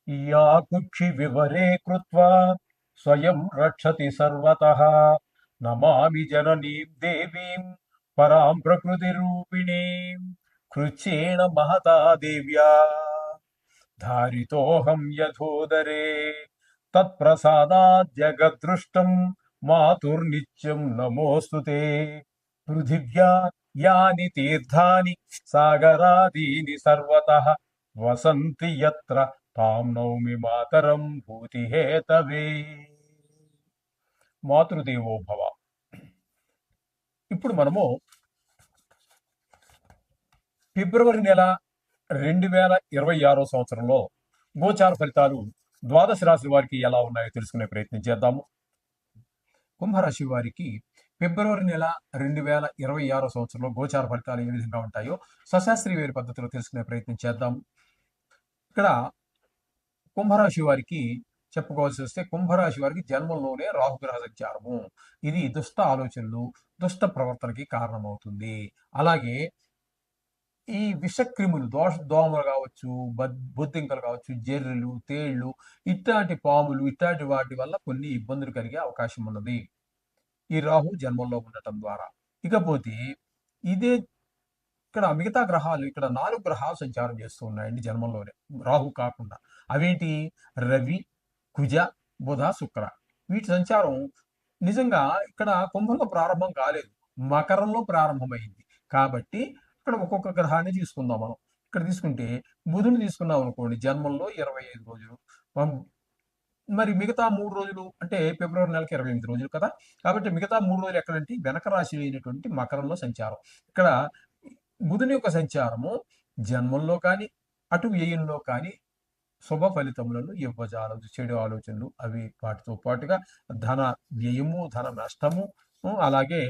या कुक्षि विवरे कृत्वा स्वयं रक्षति सर्वतः नमामि जननीं देवीं परां प्रकृतिरूपिणीं कृच्छ्रेण महता देव्या धारितोऽहं यथोदरे तत्प्रसादात् जगद्दृष्टं मातुर्नित्यं नमोऽस्तु ते पृथिव्या यानि तीर्थानि सागरादीनि सर्वतः वसन्ति यत्र तां नौमि मातరం భూతిహేతవే. మాతృదేవో భవ. ఇప్పుడు మనము ఫిబ్రవరి నెల 2026 సంవత్సరంలో గోచార ఫలితాలు ద్వాదశ రాశి వారికి ఎలా ఉన్నాయో తెలుసుకునే ప్రయత్నం చేద్దాము. కుంభరాశి వారికి ఫిబ్రవరి నెల 2026 సంవత్సరంలో గోచార ఫలితాలు ఏ విధంగా ఉంటాయో సశాస్త్రీయ వేరు పద్ధతిలో తెలుసుకునే ప్రయత్నం చేద్దాము. ఇక్కడ కుంభరాశి వారికి చెప్పుకోవాల్సి వస్తే కుంభరాశి వారికి జన్మంలోనే రాహుగ్రహ సంచారము. ఇది దుష్ట ఆలోచనలు, దుష్ట ప్రవర్తనకి కారణమవుతుంది. అలాగే ఈ విషక్రిములు, దోమలు కావచ్చు, బొద్దింకలు కావచ్చు, జెర్రెలు, తేళ్లు, ఇట్లాంటి పాములు, ఇట్లాంటి వాటి వల్ల కొన్ని ఇబ్బందులు కలిగే అవకాశం ఉన్నది ఈ రాహు జన్మంలో ఉండటం ద్వారా. ఇకపోతే ఇదే ఇక్కడ మిగతా గ్రహాలు, ఇక్కడ 4 గ్రహాలు సంచారం చేస్తూ ఉన్నాయండి జన్మంలోనే, రాహు కాకుండా. అవేంటి? రవి, కుజ, బుధ, శుక్ర. వీటి సంచారం నిజంగా ఇక్కడ కుంభంలో ప్రారంభం కాలేదు, మకరంలో ప్రారంభమైంది. కాబట్టి ఇక్కడ ఒక్కొక్క గ్రహాన్ని తీసుకుందాం మనం. ఇక్కడ తీసుకుంటే బుధుని తీసుకున్నాం అనుకోండి, జన్మంలో 25 రోజులు. మరి మిగతా 3 రోజులు అంటే ఫిబ్రవరి నెలకి 28 రోజులు కదా. కాబట్టి మిగతా 3 రోజులు ఎక్కడంటే వెనక రాశి అయినటువంటి మకరంలో సంచారం. ఇక్కడ బుధుని యొక్క సంచారము జన్మంలో కానీ అటు వ్యయంలో కానీ శుభ ఫలితములను ఇవ్వజాలదు. చెడు ఆలోచనలు అవి వాటితో పాటుగా ధన వ్యయము, ధన నష్టము, అలాగే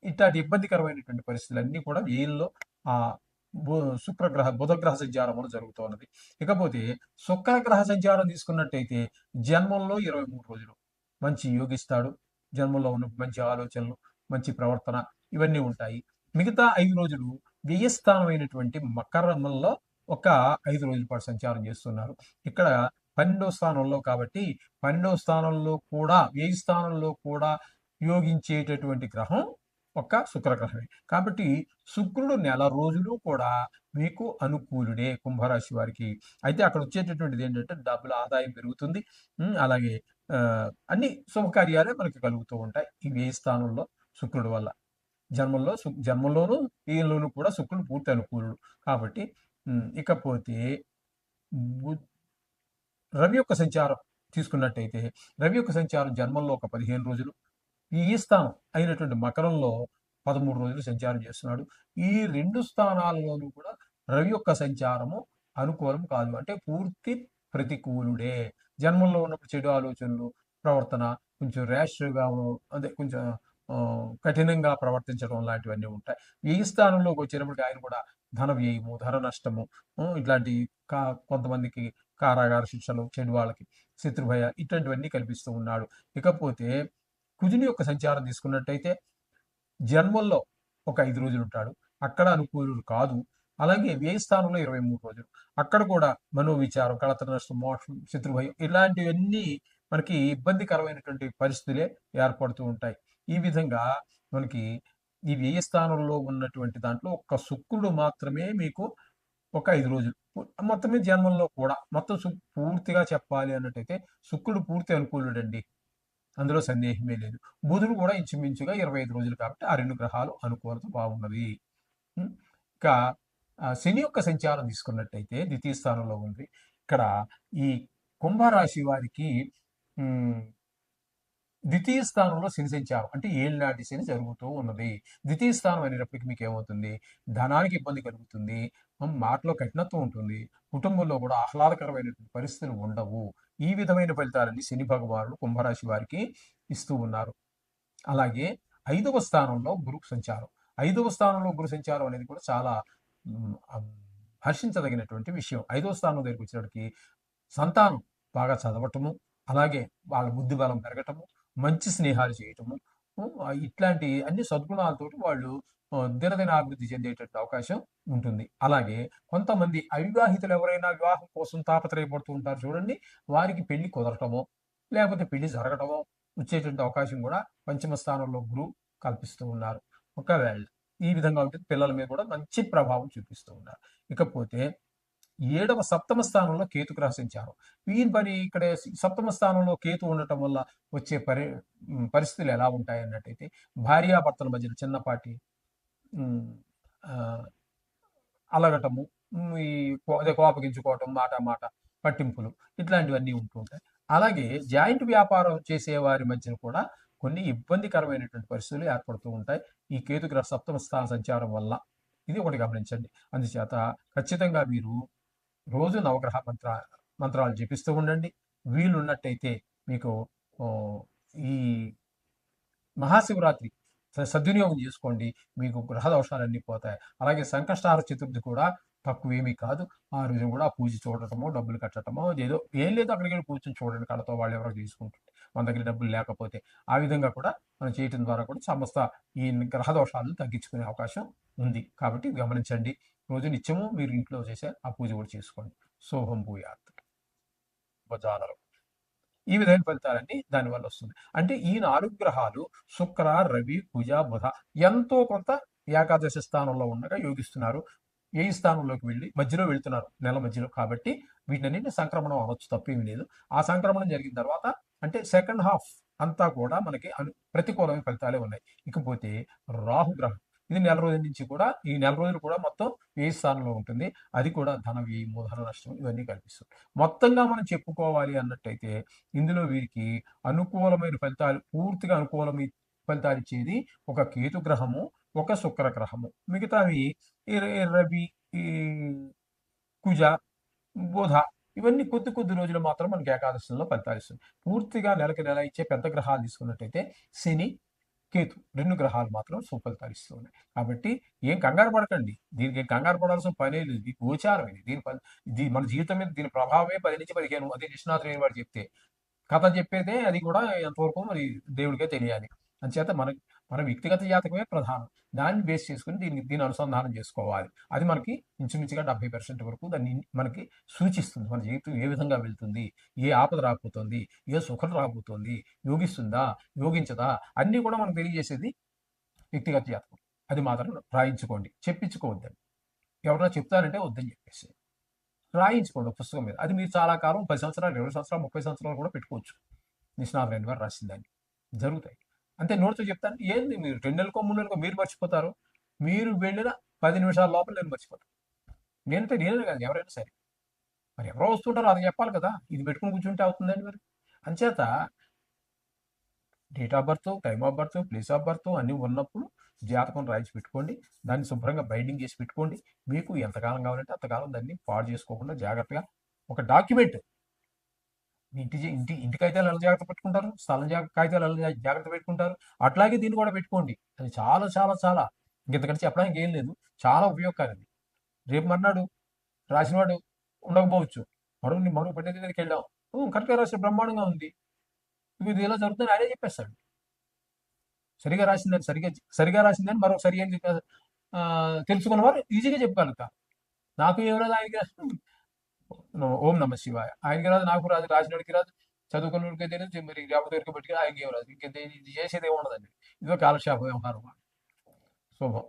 ఇట్లాంటి ఇబ్బందికరమైనటువంటి పరిస్థితులన్నీ కూడా వ్యయంలో ఆ బుధగ్రహ సంచారం జరుగుతూ ఉన్నది. ఇకపోతే శుక్రగ్రహ సంచారం తీసుకున్నట్టయితే జన్మంలో 23 రోజులు మంచి యోగిస్తాడు. జన్మంలో ఉన్న మంచి ఆలోచనలు, మంచి ప్రవర్తన ఇవన్నీ ఉంటాయి. మిగతా 5 రోజులు వ్యయస్థానమైనటువంటి మకరంలో ఒక 5 రోజుల పాటు సంచారం చేస్తున్నారు. ఇక్కడ 12వ స్థానంలో, కాబట్టి 12వ స్థానంలో కూడా, వ్యయ స్థానంలో కూడా యోగించేటటువంటి గ్రహం ఒక శుక్రగ్రహమే. కాబట్టి శుక్రుడు నెల రోజులు కూడా మీకు అనుకూలుడే కుంభరాశి వారికి. అయితే అక్కడ వచ్చేటటువంటిది ఏంటంటే డబ్బుల ఆదాయం పెరుగుతుంది. అలాగే అన్ని శుభకార్యాలే మనకి కలుగుతూ ఉంటాయి ఈ వ్యయ స్థానంలో శుక్రుడు వల్ల. జన్మంలోనూ ఈయనలోనూ కూడా శుక్రుడు పూర్తి అనుకూలుడు. కాబట్టి ఇకపోతే రవి యొక్క సంచారం తీసుకున్నట్టయితే, రవి యొక్క సంచారం జన్మంలో ఒక 15 రోజులు, ఈ స్థానం అయినటువంటి మకరంలో 13 రోజులు సంచారం చేస్తున్నాడు. ఈ 2 స్థానాల్లోనూ కూడా రవి యొక్క సంచారము అనుకూలం కాదు, అంటే పూర్తి ప్రతికూలుడే. జన్మంలో ఉన్నప్పుడు చెడు ఆలోచనలు, ప్రవర్తన కొంచెం ర్యాష్గా, అదే కొంచెం కఠినంగా ప్రవర్తించడం లాంటివన్నీ ఉంటాయి. ఈ స్థానంలోకి వచ్చేటప్పటికి ఆయన కూడా ధన వ్యయము, ధన నష్టము, ఇట్లాంటి కొంతమందికి కారాగార శిక్షలు, చెడు వాళ్ళకి శత్రుభయ, ఇట్లాంటివన్నీ కల్పిస్తూ ఉన్నాడు. ఇకపోతే కుజుని యొక్క సంచారం తీసుకున్నట్టయితే జన్మల్లో ఒక 5 రోజులు ఉంటాడు, అక్కడ అనుకూలుడు కాదు. అలాగే వ్యయ స్థానంలో 23 రోజులు, అక్కడ కూడా మనోవిచారం, కళతర నష్టం, మోక్షం, శత్రుభయం ఇలాంటివన్నీ మనకి ఇబ్బందికరమైనటువంటి పరిస్థితులే ఏర్పడుతూ ఉంటాయి. ఈ విధంగా మనకి ఈ వ్యయ స్థానంలో ఉన్నటువంటి దాంట్లో ఒక్క శుక్రుడు మాత్రమే మీకు ఒక 5 రోజులు, మొత్తమే జన్మంలో కూడా మొత్తం పూర్తిగా చెప్పాలి అన్నట్టయితే శుక్రుడు పూర్తి అనుకూలుడండి, అందులో సందేహమే లేదు. బుధుడు కూడా ఇంచుమించుగా 25 రోజులు, కాబట్టి ఆ 2 గ్రహాలు అనుకూలత బాగున్నది. ఇంకా శని యొక్క సంచారం తీసుకున్నట్టయితే ద్వితీయ స్థానంలో ఉంది. ఇక్కడ ఈ కుంభరాశి వారికి ద్వితీయ స్థానంలో శని సంచారం, అంటే ఏళ్ళనాటి శని జరుగుతూ ఉన్నది. ద్వితీయ స్థానం అనేటప్పటికి మీకు ఏమవుతుంది? ధనానికి ఇబ్బంది కలుగుతుంది, మాటలో కఠినత్వం ఉంటుంది, కుటుంబంలో కూడా ఆహ్లాదకరమైనటువంటి పరిస్థితులు ఉండవు. ఈ విధమైన ఫలితాలన్నీ శని భగవానుడు కుంభరాశి వారికి ఇస్తూ ఉన్నారు. అలాగే 5వ స్థానంలో గురు సంచారం. 5వ స్థానంలో గురు సంచారం అనేది కూడా చాలా హర్షించదగినటువంటి విషయం. 5వ స్థానం దగ్గరికి వచ్చేటికి సంతానం బాగా చదవటము, అలాగే వాళ్ళ బుద్ధి బలం పెరగటము, మంచి స్నేహాలు చేయటము, ఇట్లాంటి అన్ని సద్గుణాలతోటి వాళ్ళు దినదిన అభివృద్ధి చెందేటట్టు అవకాశం ఉంటుంది. అలాగే కొంతమంది అవివాహితులు ఎవరైనా వివాహం కోసం తాపత్రయపడుతూ ఉంటారు చూడండి. వారికి పెళ్లి కుదరటమో, లేకపోతే పెళ్లి జరగటమో వచ్చేటువంటి అవకాశం కూడా పంచమ స్థానంలో గురువు కల్పిస్తూ ఉన్నారు. ఒకవేళ ఈ విధంగా ఉంటుంది పిల్లల మీద కూడా మంచి ప్రభావం చూపిస్తూ ఉన్నారు. ఇకపోతే సప్తమ స్థానంలో కేతు గ్రహ సంచారం. మరి ఇక్కడ సప్తమ స్థానంలో కేతు ఉండటం వల్ల వచ్చే పరిస్థితులు ఎలా ఉంటాయి అన్నట్టయితే భార్యాభర్తల మధ్యన చిన్నపాటి ఆ, అలగటము, అదే కోపగించుకోవటం, మాట మాట పట్టింపులు ఇట్లాంటివన్నీ ఉంటూ ఉంటాయి. అలాగే జాయింట్ వ్యాపారం చేసే వారి మధ్యన కూడా కొన్ని ఇబ్బందికరమైనటువంటి పరిస్థితులు ఏర్పడుతూ ఉంటాయి ఈ కేతుగ్రహ సప్తమ స్థాన సంచారం వల్ల. ఇది ఒకటి గమనించండి. అందుచేత ఖచ్చితంగా మీరు రోజు నవగ్రహ మంత్రాలు జపిస్తూ ఉండండి. వీలున్నట్టయితే మీకు ఈ మహాశివరాత్రి సద్వినియోగం చేసుకోండి. మీకు గ్రహ దోషాలన్నీ పోతాయి. అలాగే సంకష్టహార చతుర్థి కూడా తక్కువేమీ కాదు. ఆ రోజు కూడా పూజ చూడటమో, డబ్బులు కట్టడమో, ఏదో ఏం లేదు అక్కడికి వెళ్ళి కూర్చొని చూడండి. కళ్ళతో వాళ్ళు ఎవరో తీసుకుంటుంటే మన దగ్గర డబ్బులు లేకపోతే ఆ విధంగా కూడా మనం చేయటం ద్వారా కూడా సమస్త ఈ గ్రహ దోషాలను తగ్గించుకునే అవకాశం ఉంది. కాబట్టి గమనించండి. రోజు నిత్యము మీరు ఇంట్లో చేసే ఆ పూజ కూడా చేసుకోండి. శోభం భూయాత్. ఉపజానరం. ఈ విధమైన ఫలితాలన్నీ దానివల్ల వస్తుంది. అంటే ఈ 4 గ్రహాలు శుక్ర, రవి, కుజ, బుధ ఎంతో కొంత ఏకాదశి స్థానంలో ఉండగా యోగిస్తున్నారు. ఏ స్థానంలోకి వెళ్ళి మధ్యలో వెళ్తున్నారు నెల మధ్యలో. కాబట్టి వీటినన్నింటినీ సంక్రమణం అనొచ్చు, తప్పేమీ లేదు. ఆ సంక్రమణం జరిగిన తర్వాత అంటే సెకండ్ హాఫ్ అంతా కూడా మనకి ప్రతికూలమైన ఫలితాలే ఉన్నాయి. ఇకపోతే రాహుగ్రహం, ఇది నెల రోజుల నుంచి కూడా ఈ నెల రోజులు కూడా మొత్తం ఏ స్థానంలో ఉంటుంది. అది కూడా ధన వ్యయం, మూలధన నష్టం ఇవన్నీ కల్పిస్తుంది. మొత్తంగా మనం చెప్పుకోవాలి అన్నట్టయితే ఇందులో వీరికి అనుకూలమైన ఫలితాలు, పూర్తిగా అనుకూలమైన ఫలితాలు ఇచ్చేది ఒక కేతు గ్రహము, ఒక శుక్ర గ్రహము. మిగతావి రవి, ఈ కుజ, బుధ ఇవన్నీ కొద్ది కొద్ది రోజులు మాత్రం మనకి ఏకాదశంలో ఫలితాలు ఇస్తుంది. పూర్తిగా నెలకి నెల ఇచ్చే పెద్ద గ్రహాలు తీసుకున్నట్టయితే శని, కేతు 2 గ్రహాలు మాత్రం సుఫలితాలు ఇస్తూ ఉన్నాయి. కాబట్టి ఏం కంగారు పడకండి. దీనికి కంగారు పడాల్సిన పనే లేదు. ఇది గోచారం. ఇది మన జీవితం మీద దీని ప్రభావమే 10 నుంచి 15. అదే నిష్ణాతులైన వాడు చెప్తే కథ చెప్పేదే అది కూడా ఎంతవరకు మరి దేవుడికే తెలియాలి. అంచేత మన వ్యక్తిగత జాతకమే ప్రధానం. దాన్ని బేస్ చేసుకుని దీన్ని అనుసంధానం చేసుకోవాలి. అది మనకి ఇంచుమించుగా 70% వరకు దాన్ని మనకి సూచిస్తుంది. మన జీవితం ఏ విధంగా వెళ్తుంది, ఏ ఆపద రాబోతోంది, ఏ సుఖం రాబోతోంది, యోగిస్తుందా, యోగించదా అన్నీ కూడా మనకు తెలియజేసేది వ్యక్తిగత జాతకం. అది మాత్రం రాయించుకోండి, చెప్పించుకోవద్దండి. ఎవరైనా చెప్తారంటే వద్దని చెప్పేసి రాయించుకోండి ఒక పుస్తకం మీద. అది మీరు చాలా కాలం 10 సంవత్సరాలు, 20 సంవత్సరాలు, 30 సంవత్సరాలు కూడా పెట్టుకోవచ్చు. నిష్ణాతులైన వారు రాసిందాన్ని జరుగుతాయి. అంతే నోటితో చెప్తాను. ఏంది మీరు 2 నెలలకో 3 నెలలకో మీరు మర్చిపోతారు. మీరు వెళ్ళిన 10 నిమిషాల లోపల నేను మర్చిపోతాను. నేనే కాదు, ఎవరైనా సరే. మరి ఎవరో వస్తుంటారో అది చెప్పాలి కదా. ఇది పెట్టుకుని కూర్చుంటే అవుతుందండి మరి. అంచేత date of birth, time of birth, place of birth అన్నీ ఉన్నప్పుడు జాతకం రాయించి పెట్టుకోండి. దాన్ని శుభ్రంగా బైండింగ్ చేసి పెట్టుకోండి. మీకు ఎంతకాలం కావాలంటే అంతకాలం దాన్ని పాడు చేసుకోకుండా జాగ్రత్తగా ఒక డాక్యుమెంట్, ఇంటి కాగితాలు ఎలా జాగ్రత్త పెట్టుకుంటారు, స్థలం కాగితాలు ఎలా జాగ్రత్త పెట్టుకుంటారు, అట్లాగే దీన్ని కూడా పెట్టుకోండి. అది చాలా చాలా చాలా ఇంతకంటే చెప్పడానికి ఏం లేదు. చాలా ఉపయోగకారి. రేపు మర్నాడు రాసినవాడు ఉండకపోవచ్చు. మరో పండితుడి దగ్గరికి వెళ్ళాం, కరెక్ట్గా రాసిన బ్రహ్మాండంగా ఉంది, ఇది ఎలా జరుగుతుందని ఆయనే చెప్పేస్తాడు. సరిగా రాసిందని మరో సరి అని తెలుసుకున్న వారు ఈజీగా చెప్పగలుగుతారు. నాకు ఏం రాదు, ఆయనకి ఓం నమ శివాయ. ఆయనకి రాదు, నాకు రాదు, రాసినోడికి రాదు, చదువుకున్నోడికి తెలియదు, మరి ఎవరికి బట్టి ఆయనకి ఏం రాదు. ఇంకేం చేసేది ఏమి ఉండదండి. ఇదో కాలక్షేప వ్యవహారం. శుభం.